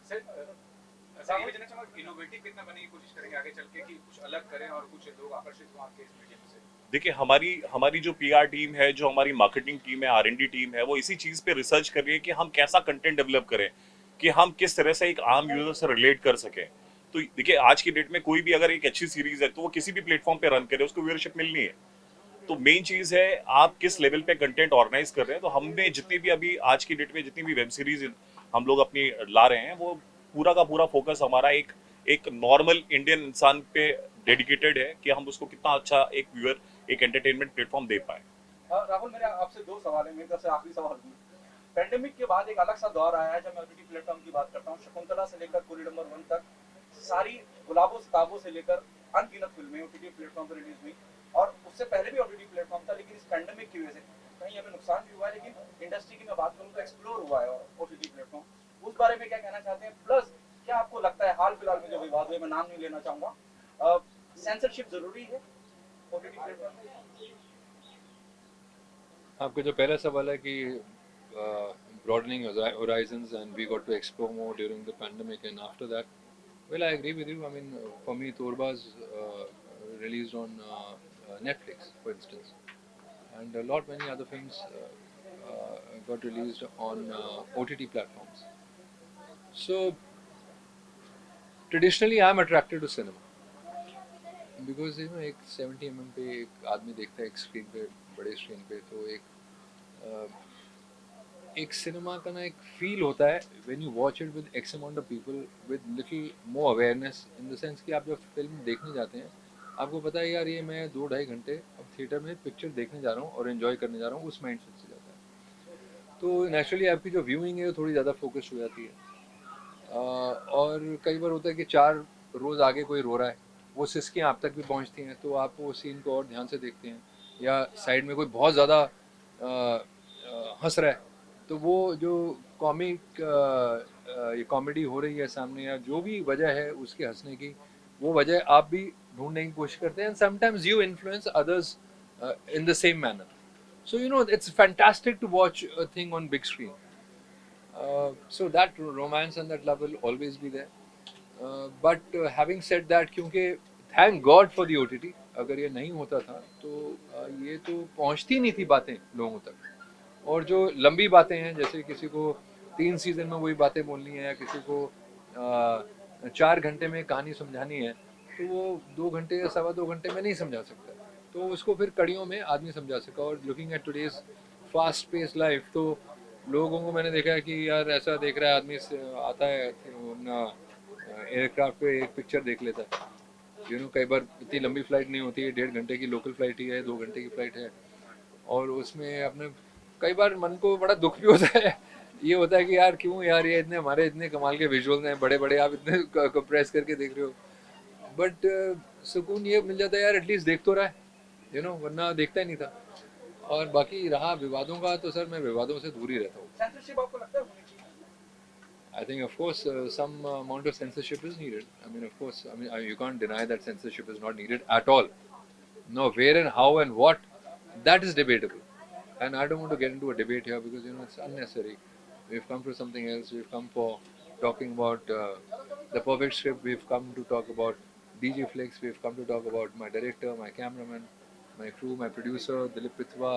Sir sir ये भी जानना चाहूंगा इनोवेटिव कितना बनने की कोशिश करेंगे आगे चल के कि कुछ अलग करें और कुछ लोग आकर्षित हों आपके इस मीडियम से। देखिए, हमारी हमारी जो पीआर टीम है, जो हमारी मार्केटिंग टीम है, आरएनडी टीम है, वो इसी चीज पे रिसर्च कर रही है कि हम कैसा कंटेंट डेवलप करें, कि हम किस तरह से एक आम यूजर से रिलेट कर सकें। तो देखिए, आज की डेट में कोई भी अगर एक अच्छी सीरीज है तो वो किसी भी प्लेटफॉर्म पे रन करे, उसको व्यूअरशिप मिलनी है। तो मेन चीज है आप किस लेवल पे कंटेंट ऑर्गेनाइज कर रहे हैं। तो हमने जितनी भी अभी आज की डेट में जितनी भी वेब सीरीज हम लोग अपनी ला रहे हैं, वो पूरा का पूरा फोकस हमारा एक एक नॉर्मल इंडियन इंसान पे डेडिकेटेड है कि हम उसको कितना अच्छा एक व्यूअर, एक एंटरटेनमेंट प्लेटफॉर्म दे पाए। राहुल, मेरे आपसे दो सवाल है, मेरी तरफ से आखिरी सवाल भी। पेंडेमिक के बाद एक अलग सा दौर आया है, जब मैं ओटीटी प्लेटफॉर्म की बात करता हूँ, शकुंतला से लेकर कुली नंबर 1 तक सारी गुलाबों सिताबों से लेकर अनगिनत फिल्में ओटीटी प्लेटफॉर्म पर रिलीज हुई। और उससे पहले भी ओटीटी प्लेटफॉर्म था, लेकिन इस पेंडेमिक की वजह से कहीं हमें नुकसान भी हुआ है, लेकिन इंडस्ट्री की मैं बात करूँ तो एक्सप्लोर हुआ है ओटीटी प्लेटफॉर्म। उस बारे में क्या कहना चाहते हैं? प्लस क्या आपको लगता है हाल फिलहाल में जो विवाद हुए, मैं नाम नहीं लेना चाहूंगा, सेंसरशिप जरूरी है ओटीटी प्लेटफॉर्म? आपका जो पहला सवाल है कि broadening horizons and we got to explore more during the pandemic and after that, well, I agree with you. I mean, for me, Torba's released on Netflix, for instance, and a lot many other films got released on OTT platforms. So traditionally, I'm attracted to cinema because एक 70 mm पे एक आदमी देखता है एक screen पे, बड़े screen पे, तो एक सिनेमा का ना एक फील होता है when you watch it with x amount of people with little more awareness, in the sense कि आप जब फिल्म देखने जाते हैं आपको पता है यार ये मैं 2-2.5 घंटे अब थिएटर में पिक्चर देखने जा रहा हूँ और एंजॉय करने जा रहा हूँ, उस माइंड सेट से जाता है। तो नेचुरली आपकी जो व्यूइंग है वो थोड़ी ज़्यादा फोकस्ड हो जाती है। और कई बार होता है कि 4 रोज़ आगे कोई रो रहा है, वो सिस्कियाँ आप तक भी पहुँचती हैं, तो आप वो सीन को और ध्यान से देखते हैं। या साइड में कोई बहुत ज़्यादा हंस रहा है, तो वो जो कॉमिक ये कॉमेडी हो रही है सामने या जो भी वजह है उसके हंसने की, वो वजह आप भी ढूंढने की कोशिश करते हैं, and sometimes you influence others in the same manner. So it's fantastic to watch a thing on big screen. So that romance and that love will always be there. But having said that, क्योंकि thank God for the OTT, अगर ये नहीं होता था तो ये तो पहुंचती नहीं थी बातें लोगों तक। और जो लंबी बातें हैं, जैसे किसी को 3 सीजन में वही बातें बोलनी है या किसी को 4 घंटे में कहानी समझानी है, तो वो 2 घंटे या 2.25 घंटे में नहीं समझा सकता, तो उसको फिर कड़ियों में आदमी समझा सका। और looking at today's fast pace life, तो लोगों को मैंने देखा है कि यार ऐसा देख रहा है आदमी आता है अपना एयरक्राफ्ट पे एक पिक्चर देख लेता है। कई बार इतनी लंबी फ्लाइट नहीं होती है, 1.5 घंटे की लोकल फ्लाइट ही है, 2 घंटे की फ्लाइट है, और उसमें अपने कई बार मन को बड़ा दुख भी होता है। ये होता है कि यार क्यों यार, ये इतने हमारे इतने कमाल के विजुअल्स हैं बड़े बड़े, आप इतने कंप्रेस करके देख रहे हो, बट सुकून ये मिल जाता है यार एटलीस्ट देख तो रहा है, वरना देखता ही नहीं था। और बाकी रहा विवादों का, तो सर मैं विवादों से दूर ही रहता हूँ। सेंसरशिप आपको लगता है होनी चाहिए? I think, of course, some amount of censorship is needed. I mean, of course, I mean, you can't deny that censorship is not needed at all. No, where and how and what, that is debatable. And I don't want to get into a debate here because, it's unnecessary. We've come for something else. We've come for talking about the perfect script. We've come to talk about DJ Flex. We've come to talk about my director, my cameraman, my crew, my producer, Dilip Pitwa,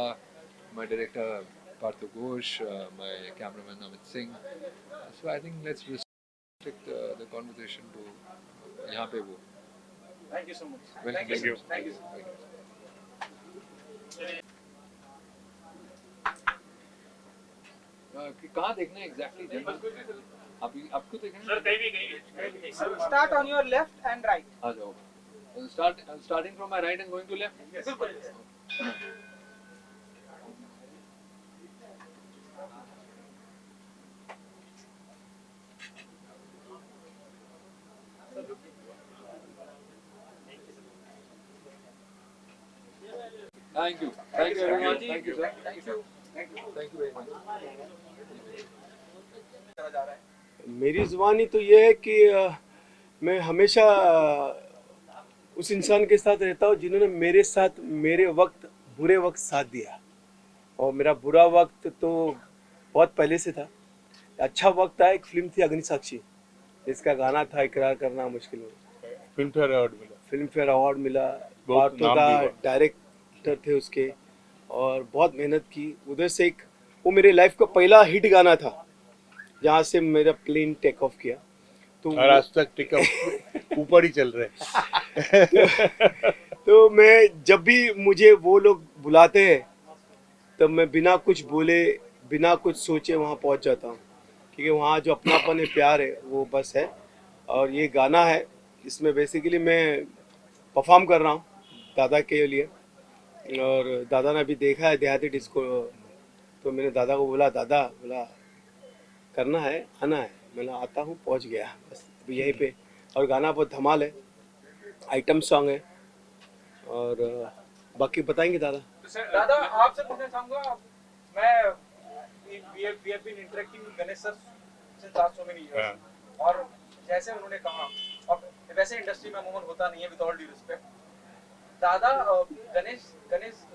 my director, Parthu Ghosh, my cameraman, Amit Singh. So I think let's restrict the conversation to यहाँ पे वो. Thank you so much. Welcome. Thank you. Thank you. कि कहाँ देखना है exactly? अभी आपको देखना है? सर कहीं भी Start on your left and right. आ जाओ. Starting from my right and going to left. Thank you. Thank you very much. Thank you, sir. Thank you. Thank you very much. करा जा रहा है। मेरी ज़ुबानी तो ये है कि मैं हमेशा उस इंसान के साथ रहता हूँ जिन्होंने मेरे साथ मेरे बुरे वक्त साथ दिया। और मेरा बुरा वक्त तो बहुत पहले से था। अच्छा वक्त आया, एक फिल्म थी अग्नि साक्षी, इसका गाना था इकरार करना मुश्किल में, फिल्म फेयर अवार्ड मिला। फिल्म फेयर अवार्ड मिला। बहुत पार्थो नाम दा भी हुआ। डायरेक्टर थे उसके, और बहुत मेहनत की उधर से। एक वो मेरे लाइफ का पहला हिट गाना था जहाँ से मेरा प्लेन टेक ऑफ किया। तो और आज तक टिकट ऊपर ही चल रहे हैं। तो मैं जब भी मुझे वो लोग बुलाते हैं तब मैं बिना कुछ बोले बिना कुछ सोचे वहाँ पहुँच जाता हूँ, क्योंकि वहाँ जो अपनापन है, प्यार है, वो बस है। और ये गाना है, इसमें बेसिकली मैं परफॉर्म कर रहा हूँ दादा के लिए। और दादा ने अभी देखा है देहाती डिस्को, तो मैंने दादा को बोला, दादा बोला करना है, आना है। मैंने आता हूँ, पहुँच गया बस अभी यहीं पे। और गाना बहुत धमाल है, आइटम सॉन्ग है। और बाकी बताएंगे दादा। दादा आपसे पूछना चाहूंगा, मैं we have been interacting with Ganesh sir since last so many years, और जैसे उन्होंने कहा, और वैसे इंडस्ट्री में अमूमन होता नहीं है, विद ऑल ड्यू रिस्पेक्ट, दादा गणेश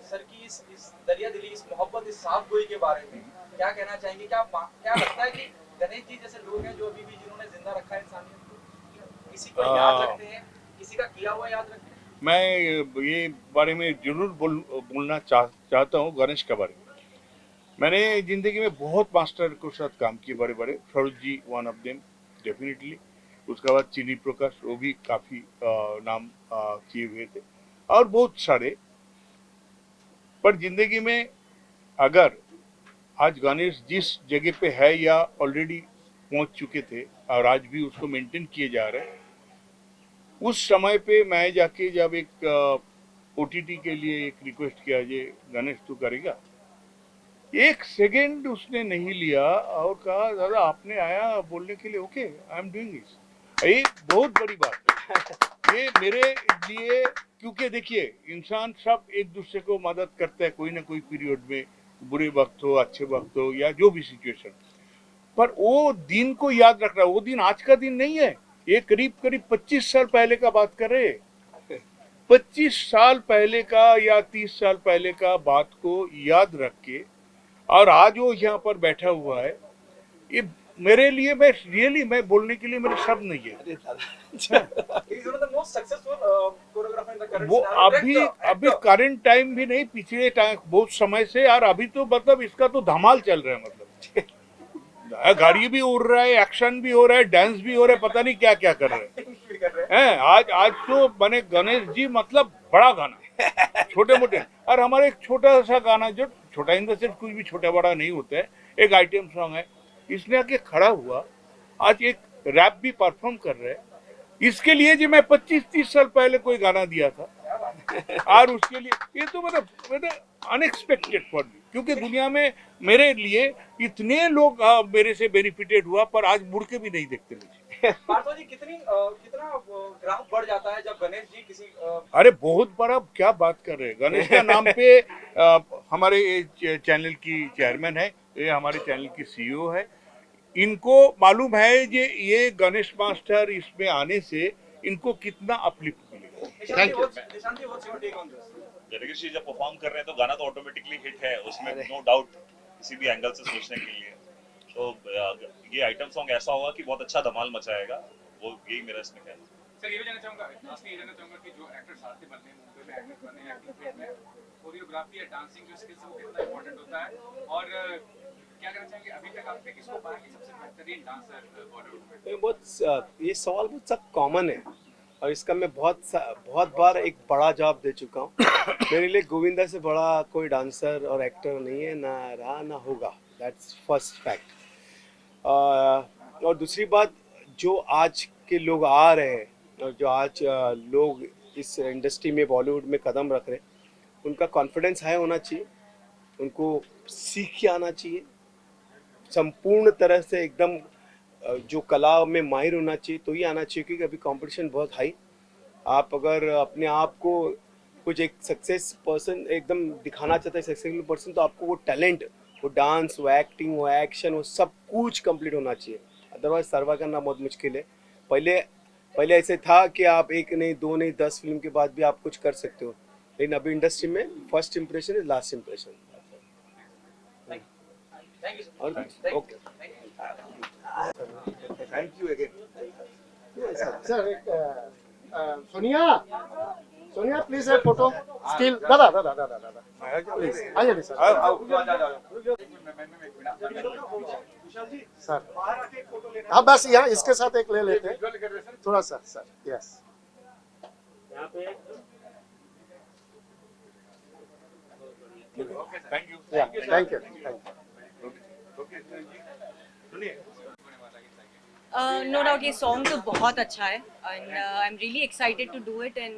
सर की इस दरिया दिली, इस मोहब्बत, इस साफ गोई के बारे में क्या कहना चाहेंगे? क्या लगता है कि गणेश जी जैसे लोग हैं जो अभी भी जिन्होंने जिंदा रखा है इंसानियत को, किसी को याद रखते हैं, किसी का किया हुआ याद रखते हैं? मैं ये बारे में जरूर बोलना चाहता हूँ गणेश के बारे में। मैंने जिंदगी में बहुत मास्टर के साथ काम किए, बड़े बड़े। Saroj ji one of them definitely. उसके बाद चीनी प्रकाश, वो भी काफी नाम किए हुए थे, और बहुत सारे। पर जिंदगी में अगर आज गणेश जिस जगह पे है या ऑलरेडी पहुंच चुके थे और आज भी उसको मेंटेन किए जा रहे हैं, उस समय पे मैं जाके जब एक ओटीटी के लिए एक रिक्वेस्ट किया, ये गणेश तू करेगा, एक सेकंड उसने नहीं लिया और कहा, दादा आपने आया बोलने के लिए, okay I am doing this. ये बहुत बड़ी बात है ये मेरे लिए, क्योंकि देखिए इंसान सब एक दूसरे को मदद करता है कोई ना कोई पीरियड में, बुरे वक्त हो, अच्छे वक्त हो, या जो भी सिचुएशन। पर वो दिन को याद रख रहा है, वो दिन आज का दिन नहीं है, ये करीब करीब 25 साल पहले का बात कर रहे हैं। 25 साल पहले का या 30 साल पहले का बात को याद रख के, और आज वो यहाँ पर बैठा हुआ है। ये मेरे लिए, मैं बोलने के लिए मेरे शब्द नहीं है। He is one of the most successful choreographer in the current वो scenario. अभी करंट टाइम भी नहीं, पिछले टाइम बहुत समय से। और अभी तो मतलब इसका तो धमाल चल रहा है, मतलब गाड़ी भी उड़ रहा है, एक्शन भी हो रहा है, डांस भी हो रहा है, पता नहीं क्या क्या कर रहे हैं। आज तो बने गणेश जी, मतलब बड़ा गाना, छोटे मोटे। और हमारे एक छोटा सा गाना, जो छोटा इन द सेंस कुछ भी छोटा बड़ा नहीं होता है, एक आइटम सॉन्ग है, इसने आके खड़ा हुआ, आज एक रैप भी परफॉर्म कर रहे हैं। इसके लिए जो मैं 25-30 साल पहले कोई गाना दिया था, और उसके लिए ये तो मतलब अनएक्सपेक्टेड फॉर मी, क्योंकि दुनिया में मेरे लिए इतने लोग मेरे से बेनिफिटेड हुआ, पर आज मुड़ के भी नहीं देखते मुझे। पार्थो जी, कितना ग्राफ बढ़ जाता है जब गणेश जी किसी अरे बहुत बड़ा, क्या बात कर रहे हैं। गणेश का नाम पे हमारे चैनल की चेयरमैन है, ये हमारे चैनल की सीईओ है, इनको मालूम है ये गणेश मास्टर इसमें आने से इनको कितना अपलिफ्ट मिलेगा। निशांत जी, what's your take on this? Ganesh ji जब परफॉर्म कर रहे हैं तो गाना तो ऑटोमेटिकली हिट है, उसमें नो डाउट, किसी भी एंगल से सोचने के लिए। तो ये आइटम सॉन्ग ऐसा होगा कि बहुत अच्छा धमाल मचाएगा, वो यही मेरा इसमें कहना है। सर ये भी जानना चाहूंगा, लास्ट ये जानना चाहूंगा कि जो एक्टर साथ में बनने, मुंबई में एक्टर बने, एक्टिंग फील्ड में कोरियोग्राफी या डांसिंग जो स्किल्स है वो कितना इंपॉर्टेंट होता है, और क्या कहना चाहेंगे अभी तक आपने किसको पाया कि सबसे बेहतरीन डांसर बॉलीवुड में? ये सवाल बहुत सा कॉमन है, और इसका मैं बहुत बार एक बड़ा जवाब दे चुका हूँ। मेरे लिए गोविंदा से बड़ा कोई डांसर और एक्टर नहीं है, ना रहा ना होगा। That's first fact. और दूसरी बात, जो आज के लोग आ रहे हैं और जो आज लोग इस इंडस्ट्री में, बॉलीवुड में कदम रख रहे हैं, उनका कॉन्फिडेंस हाई होना चाहिए, उनको सीख के आना चाहिए, संपूर्ण तरह से एकदम जो कला में माहिर होना चाहिए, तो ही आना चाहिए, क्योंकि अभी कंपटीशन बहुत हाई। आप अगर अपने आप को कुछ एक सक्सेस पर्सन एकदम दिखाना चाहते हैं, सक्सेसफुल पर्सन, तो आपको वो टैलेंट, वो डांस, वो एक्टिंग, वो एक्शन, वो सब कुछ कंप्लीट होना चाहिए, अदरवाइज सर्वाइव करना बहुत मुश्किल है। पहले ऐसे था कि आप 1 नहीं 2 नहीं 10 फिल्म के बाद भी आप कुछ कर सकते हो, लेकिन अभी इंडस्ट्री में first impression is last impression. Thank you, sir. और Thank you. Okay, thank you again. Sir एक सोनिया सोनिया प्लीज एक फोटो स्टिल दादा दादा दादा दादा प्लीज आइए नहीं सर सर हाँ बस यहाँ इसके साथ एक ले लेते हैं थोड़ा सा sir yes thank you thank you know doubt ये सॉन्ग तो बहुत अच्छा है and I am really excited to do it and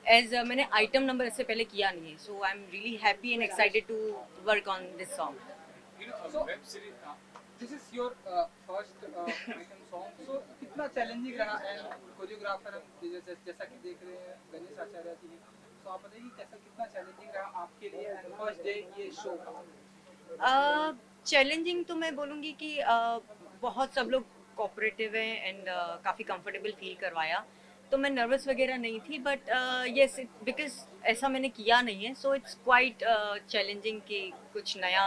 as मैंने आइटम नंबर इससे पहले किया नहीं है सो I am really happy and excited to work on this song So, web series, this is your first item song. So, कितना challenging रहा and choreographer हम जैसा कि देख रहे हैं गणेश आचार्य जी, तो आप बताइए कैसा कितना challenging रहा आपके लिए and first day ये show का? चैलेंजिंग तो मैं बोलूँगी कि बहुत सब लोग कोऑपरेटिव हैं एंड काफ़ी कंफर्टेबल फील करवाया तो मैं नर्वस वगैरह नहीं थी बट यस बिकॉज ऐसा मैंने किया नहीं है सो इट्स क्वाइट चैलेंजिंग कि कुछ नया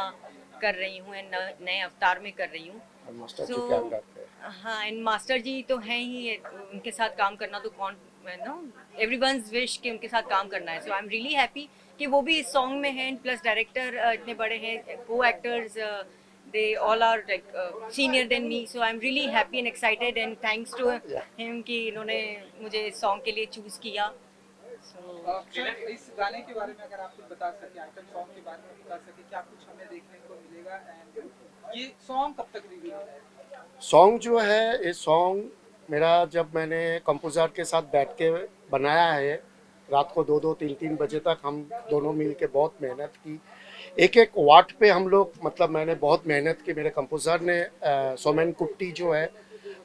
कर रही हूँ एंड नए अवतार में कर रही हूँ मास्टर जी So, क्या करते हैं हाँ एंड मास्टर जी तो हैं ही उनके साथ काम करना तो कौन नो एवरीवन्स विश कि उनके साथ काम करना है सो आई एम रियली हैप्पी कि वो भी इस सॉन्ग में हैं प्लस डायरेक्टर इतने बड़े हैं को actors they all are like senior than me so I am really happy and excited and thanks to him कि इन्होंने मुझे इस सॉन्ग के लिए चूज़ किया सर इस गाने के बारे में अगर आप कुछ बता सके आइटम सॉन्ग के बारे में बता सके क्या कुछ हमें देखने को मिलेगा एंड ये सॉन्ग कब तक रिलीज होगा? सॉन्ग जो है ये सॉन्ग मेरा जब मैंने कंपोज़र के साथ बैठ के बनाया है रात को 2-3 बजे तक हम दोनों मिल के बहुत मेहनत की एक वाट पे हम लोग मतलब मैंने बहुत मेहनत की मेरे कंपोज़र ने सोमेन कुट्टी जो है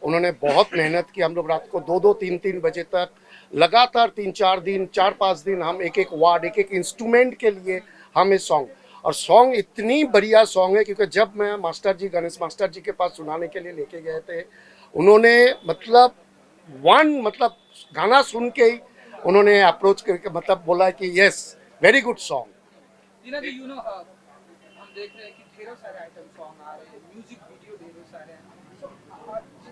उन्होंने बहुत मेहनत की हम लोग रात को 2-3 बजे तक लगातार 3-4 दिन 4-5 दिन हम एक वार्ड एक इंस्ट्रूमेंट के लिए हम ये सॉन्ग और सॉन्ग इतनी बढ़िया सॉन्ग है क्योंकि जब मैं मास्टर जी गणेश मास्टर जी के पास सुनाने के लिए लेके गए थे उन्होंने मतलब गाना सुन के ही उन्होंने अप्रोच करके मतलब बोला कि यस वेरी गुड सॉन्ग दीना जी हम देख रहे हैं कि ढेरों सारे आइटम सॉन्ग आ रहे हैं म्यूजिक वीडियो ढेरों सारे हैं So,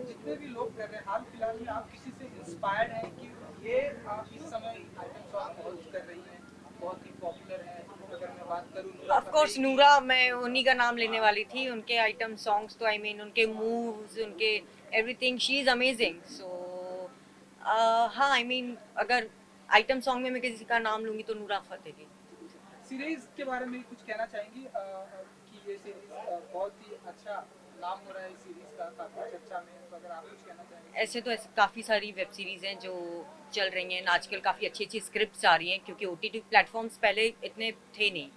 जितने भी लोग कर रहे हैं हाल फिलहाल में आप किसी से इंस्पायर्ड हैं कि ये आप इस समय आइटम सॉन्ग बहुत कर रही हैं बहुत ही पॉपुलर है अगर मैं बात करूँ ऑफ कोर्स नूरा मैं उन्हीं का नाम लेने वाली थी उनके आइटम सॉन्ग्स तो आई मीन उनके मूव्स उनके everything she is amazing so हाँ आई मीन अगर आइटम सॉन्ग में मैं किसी का नाम लूँगी तो नूरा फतेह की सीरीज के बारे में कुछ कहना चाहेंगी कि ये सीरीज बहुत ही अच्छा नाम हो रहा है इस सीरीज का काफी चर्चा में तो अगर आप कुछ कहना चाहेंगे ऐसे तो ऐसे काफ़ी सारी वेब सीरीज़ हैं जो चल रही हैं आजकल काफ़ी अच्छी अच्छी स्क्रिप्ट्स आ रही हैं क्योंकि OTT प्लेटफॉर्म्स पहले इतने थे नहीं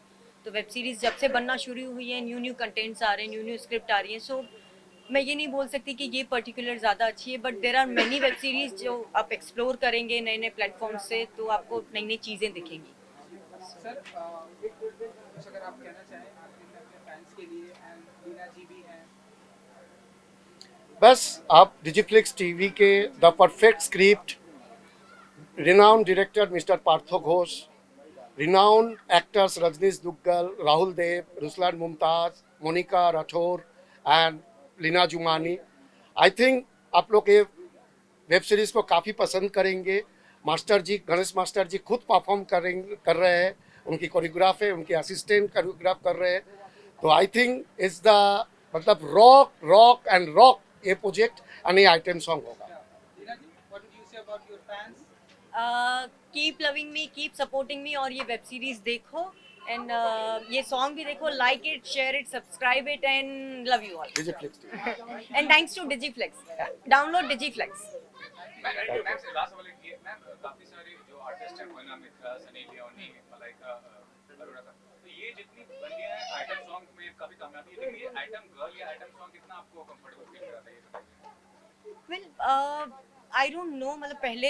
तो वेब सीरीज़ जब से बनना शुरू हुई है न्यू कंटेंट्स आ रहे हैं न्यू स्क्रिप्ट आ रही हैं सो मैं ये नहीं बोल सकती कि ये पर्टिकुलर ज़्यादा अच्छी है but there are many web series जो आप एक्सप्लोर करेंगे नए नए प्लेटफॉर्म से तो आपको नई नई चीज़ें दिखेंगी सर कुछ अगर आप कहना चाहें अपने फैंस के लिए एंड दीना जी भी हैं बस आप डिजिफ्लिक्स टीवी के the perfect script renowned director mister Partho Ghosh renowned actors Rajneesh Duggal Rahul Dev Ruslan Mumtaz Monica Rathore and Leena Jumani I think आप लोग ये वेब सीरीज़ को काफ़ी पसंद करेंगे मास्टर जी गणेश मास्टर जी खुद परफॉर्म कर रहे हैं उनकी कोरियोग्राफ है उनके असिस्टेंट कोरियोग्राफ कर रहे हैं तो आई थिंक इज़ द मतलब रॉक एंड रॉक ये प्रोजेक्ट एंड ये आइटम सॉन्ग होगा दीना जी what do you say about your fans keep loving me keep supporting me और ये वेब सीरीज़ देखो एंड ये सॉन्ग भी देखो like it share it subscribe it and love you all डिजिफ्लिक्स TV and thanks to डिजिफ्लेक्स download डिजिफ्लेक्स ma'am से last वाले ये ma'am काफी सारे जो आर्टिस्ट हैं मोना मित्रा सनी लियोनी मलाइका अरोड़ा का तो ये जितनी बन गया है आइटम सॉन्ग में काफी कामयाबी है लेकिन ये आइटम गर्ल या आइटम सॉन्ग कितना आपको कंफर्टेबल फील कराता है ये बताइए वेल आई डोंट नो मतलब पहले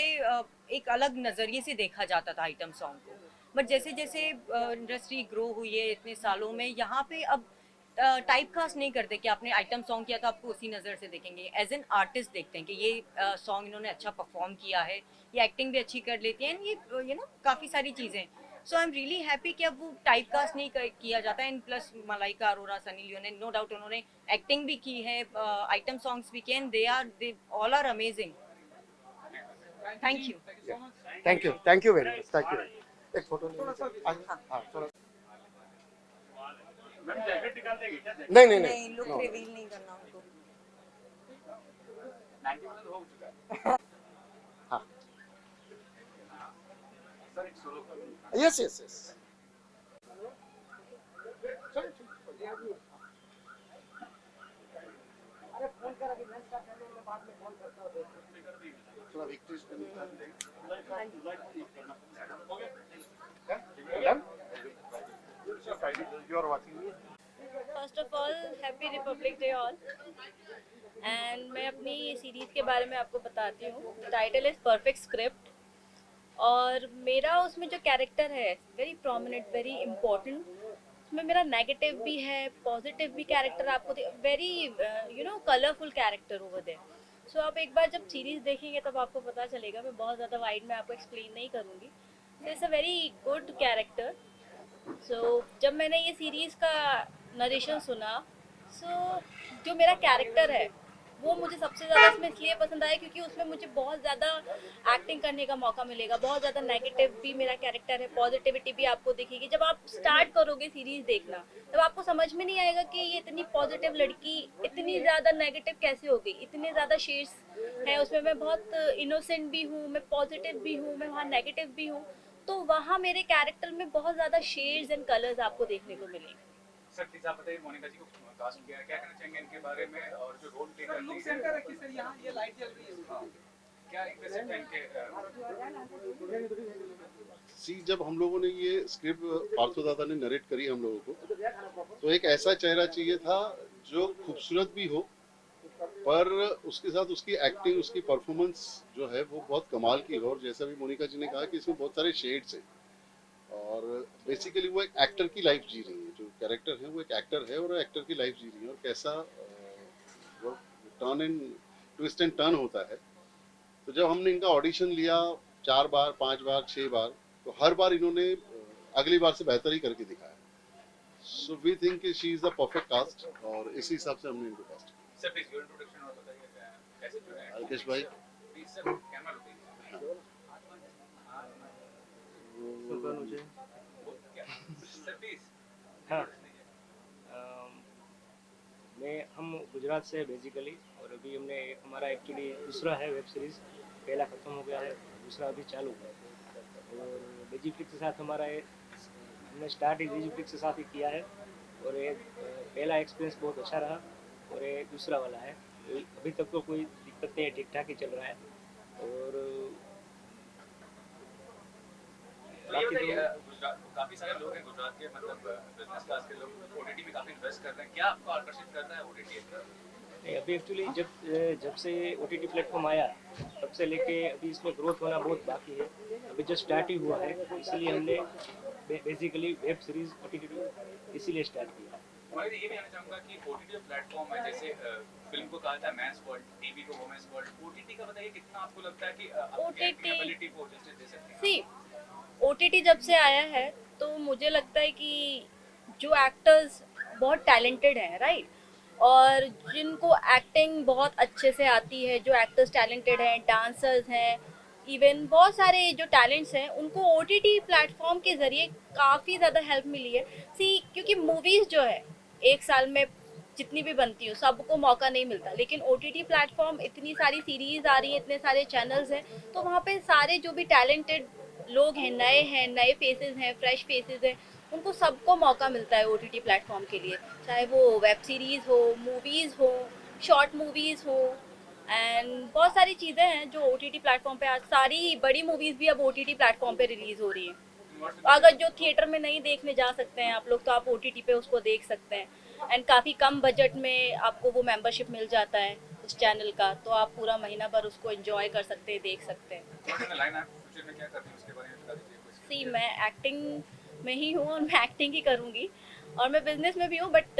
एक अलग नज़रिए से देखा जाता था आइटम सॉन्ग को बट जैसे जैसे इंडस्ट्री ग्रो हुई है इतने सालों में यहाँ पे अब टाइप कास्ट नहीं करते कि आपने आइटम सॉन्ग किया तो आपको उसी नज़र से देखेंगे एज एन आर्टिस्ट देखते हैं कि ये सॉन्ग इन्होंने अच्छा परफॉर्म किया है ये एक्टिंग भी अच्छी कर लेती हैं ये काफ़ी सारी चीज़ें so I am really happy कि अब वो टाइप कास्ट नहीं किया जाता है and plus Malaika Arora Sunny Leone no doubt उन्होंने एक्टिंग भी की है आइटम सॉन्ग्स भी किए and they all are amazing thank you. Thank you very much, thank you. एक फोटो ले लीजिए। हाँ थोड़ा, नहीं नहीं नहीं, नहीं लुक no. रिवील नहीं करना उनको। 90% हो चुका है हाँ सर, एक सोलो यस यस यस। थोड़ा victory you are watching. First of all happy republic day all. And मैं अपनी सीरीज़ के बारे में आपको बताती हूँ। Title is perfect script. और मेरा उसमें जो कैरेक्टर है वेरी प्रोमिनेंट, वेरी इम्पोर्टेंट। उसमें मेरा नेगेटिव भी है, पॉजिटिव भी कैरेक्टर आपको very colourful character over there. सो आप एक बार जब सीरीज़ देखेंगे तब आपको पता चलेगा। मैं बहुत ज़्यादा वाइड में आपको एक्सप्लेन नहीं करूँगी। So it's a very good character. सो जब मैंने ये सीरीज़ का नरेशन सुना, जो मेरा कैरेक्टर है वो मुझे सबसे ज़्यादा इसमें इसलिए पसंद आया क्योंकि उसमें मुझे बहुत ज़्यादा एक्टिंग करने का मौका मिलेगा। बहुत ज़्यादा नेगेटिव भी मेरा कैरेक्टर है, पॉजिटिविटी भी आपको दिखेगी। जब आप स्टार्ट करोगे सीरीज़ देखना तब आपको समझ में नहीं आएगा कि ये इतनी पॉजिटिव लड़की इतनी ज़्यादा नेगेटिव कैसे हो गई। इतने ज़्यादा शेड्स हैं उसमें। मैं बहुत इनोसेंट भी हूँ, मैं पॉजिटिव भी हूँ, मैं वहाँ नेगेटिव भी हूँ। तो वहाँ मेरे कैरेक्टर में बहुत ज़्यादा शेड्स एंड कलर्स आपको देखने को मिलेंगे। सर प्लीज आप बताइए, मोनिका जी को कास्ट किया है, क्या कहना चाहेंगे इनके बारे में और जो रोल प्ले सर करती लुक है सेंटर रखिए सर, यहाँ ये लाइट जल रही है। क्या इंप्रेसिव है इनके जब हम लोगों ने ये स्क्रिप्ट पार्थो दादा ने नरेट करी हम लोगों को, तो एक ऐसा चेहरा चाहिए था जो खूबसूरत भी हो, पर उसके साथ उसकी एक्टिंग, उसकी परफॉर्मेंस जो है वो बहुत कमाल की हो। और जैसा भी मोनिका जी ने कहा कि इसमें बहुत सारे शेड्स हैं और बेसिकली वो एक एक्टर की लाइफ जी रही है। जो कैरेक्टर है वो एक एक्टर है और एक्टर की लाइफ जी रही है। और कैसा वो turn and twist and turn होता है। तो जब हमने इनका ऑडिशन लिया 4 बार, 5 बार, 6 बार, तो हर बार इन्होंने अगली बार से बेहतर ही करके दिखाया। So we think she is the perfect cast और इसी हिसाब से हमने इनको कास्ट किया। सर प्लीज योर इंट्रोडक्शन और बताइए कैसे जो है अल्केश भाई, please sir camera rotate sir please. हाँ, हम गुजरात से बेसिकली, और अभी हमने हमारा एक्चुअली दूसरा है वेब सीरीज़। पहला ख़त्म हो गया है, दूसरा अभी चालू है। और डिजिफ्लिक्स के साथ हमारा हमने स्टार्ट ही डिजिफ्लिक्स के साथ ही किया है। और ये पहला एक्सपीरियंस बहुत अच्छा रहा और ये दूसरा वाला है। अभी तक तो कोई दिक्कत नहीं है, ठीक ठाक ही चल रहा है। और गुजरात काफी सारे लोग हैं गुजरात के, मतलब बिजनेस क्लास के लोग ओटीटी में काफी इन्वेस्ट कर रहे हैं। क्या आपको आकर्षित करता है ओटीटी? अभी एक्चुअली जब से ओटीटी प्लेटफॉर्म आया तब से लेके अभी इसमें ग्रोथ होना बहुत बाकी है। अभी जस्ट स्टार्ट ही हुआ है, इसीलिए हमने बेसिकली वेब सीरीज ओटीटी इसीलिए स्टार्ट किया। मैं ये भी कहना चाहूँगा कि ओटीटी प्लेटफॉर्म है, जैसे फिल्म को कहा था मैंस वर्ल्ड, टीवी को वुमेन्स वर्ल्ड, ओटीटी का बताइए कितना आपको लगता है कि OTT एबिलिटी को जस्टिस दे सकते हैं? सी ओटीटी जब से आया है तो मुझे लगता है कि जो एक्टर्स बहुत टैलेंटेड हैं, राइट, और जिनको एक्टिंग बहुत अच्छे से आती है, जो एक्टर्स टैलेंटेड हैं, डांसर्स हैं, इवन बहुत सारे जो टैलेंट्स हैं, उनको ओटीटी प्लेटफॉर्म के ज़रिए काफ़ी ज़्यादा हेल्प मिली है। क्योंकि मूवीज़ जो है एक साल में जितनी भी बनती हो सबको मौका नहीं मिलता, लेकिन ओटीटी प्लेटफॉर्म इतनी सारी सीरीज़ आ रही हैं, इतने सारे चैनल्स हैं, तो वहाँ पे सारे जो भी टैलेंटेड लोग हैं, नए फेसेस हैं, फ्रेश फेसेस हैं, उनको सबको मौका मिलता है ओटीटी प्लेटफॉर्म के लिए। चाहे वो वेब सीरीज़ हो, मूवीज़ हो, शॉर्ट मूवीज़ हो, एंड बहुत सारी चीज़ें हैं जो ओटीटी प्लेटफॉर्म पे आज सारी बड़ी मूवीज़ भी अब ओटीटी प्लेटफॉर्म पे रिलीज़ हो रही हैं। अगर जो थिएटर में नहीं देखने जा सकते हैं आप लोग, तो आप ओटीटी पे उसको देख सकते हैं। एंड काफ़ी कम बजट में आपको वो मेंबरशिप मिल जाता है उस चैनल का, तो आप पूरा महीना भर उसको एंजॉय कर सकते हैं, देख सकते हैं। सी मैं एक्टिंग में ही हूँ और मैं एक्टिंग ही करूँगी, और मैं बिज़नेस में भी हूँ, बट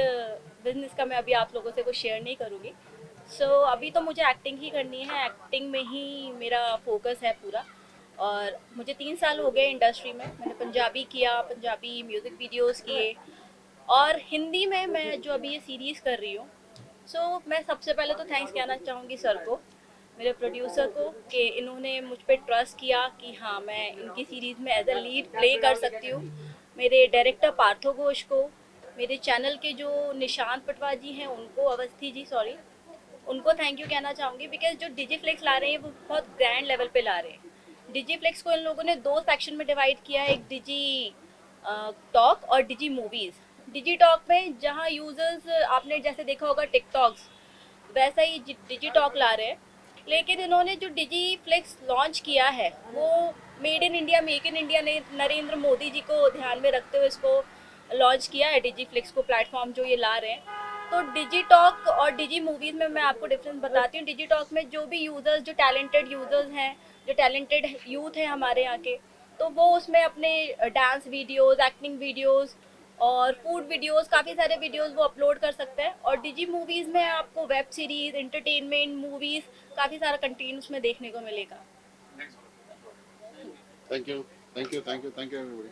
बिज़नेस का मैं अभी आप लोगों से कुछ शेयर नहीं करूँगी। अभी तो मुझे एक्टिंग ही करनी है, एक्टिंग में ही मेरा फोकस है पूरा। और मुझे 3 साल हो गए इंडस्ट्री में। मैंने पंजाबी किया, पंजाबी म्यूज़िक वीडियोस किए, और हिंदी में मैं जो अभी ये सीरीज़ कर रही हूँ। मैं सबसे पहले तो थैंक्स कहना चाहूँगी सर को, मेरे प्रोड्यूसर को कि इन्होंने मुझ पर ट्रस्ट किया कि हाँ मैं इनकी सीरीज़ में एज अ लीड प्ले कर सकती हूँ। मेरे डायरेक्टर पार्थो घोष को, मेरे चैनल के जो निशांत पटवा जी हैं उनको, अवस्थी जी सॉरी, उनको थैंक यू कहना चाहूँगी बिकॉज जो डिजीफ्लिक्स ला रहे हैं वो बहुत ग्रैंड लेवल पे ला रहे हैं। डिजीफ्लिक्स को इन लोगों ने 2 सेक्शन में डिवाइड किया है, एक डिजी टॉक और डिजी मूवीज़। डिजी टॉक में जहाँ यूज़र्स आपने जैसे देखा होगा टिकटॉक्स, वैसा ही डिजी टॉक ला रहे हैं। लेकिन इन्होंने जो डिजी फ्लिक्स लॉन्च किया है वो made in India, make in India ने नरेंद्र मोदी जी को ध्यान में रखते हुए इसको लॉन्च किया है, डिजी फ्लिक्स को प्लेटफॉर्म जो ये ला रहे हैं। तो डिजी टॉक और डिजी मूवीज़ में मैं आपको डिफरेंस बताती हूँ। डिजी टॉक में जो भी यूज़र्स, जो टैलेंटेड यूज़र्स हैं, जो टैलेंटेड यूथ हैं हमारे यहाँ के, तो वो उसमें अपने डांस वीडियोज़, एक्टिंग वीडियोज़ और फूड वीडियोस, काफ़ी सारे वीडियोस वो अपलोड कर सकते हैं। और डिजी मूवीज़ में आपको वेब सीरीज़, एंटरटेनमेंट मूवीज़, काफ़ी सारा कंटेंट उसमें देखने को मिलेगा। Thank you, thank you, thank you, thank you everybody.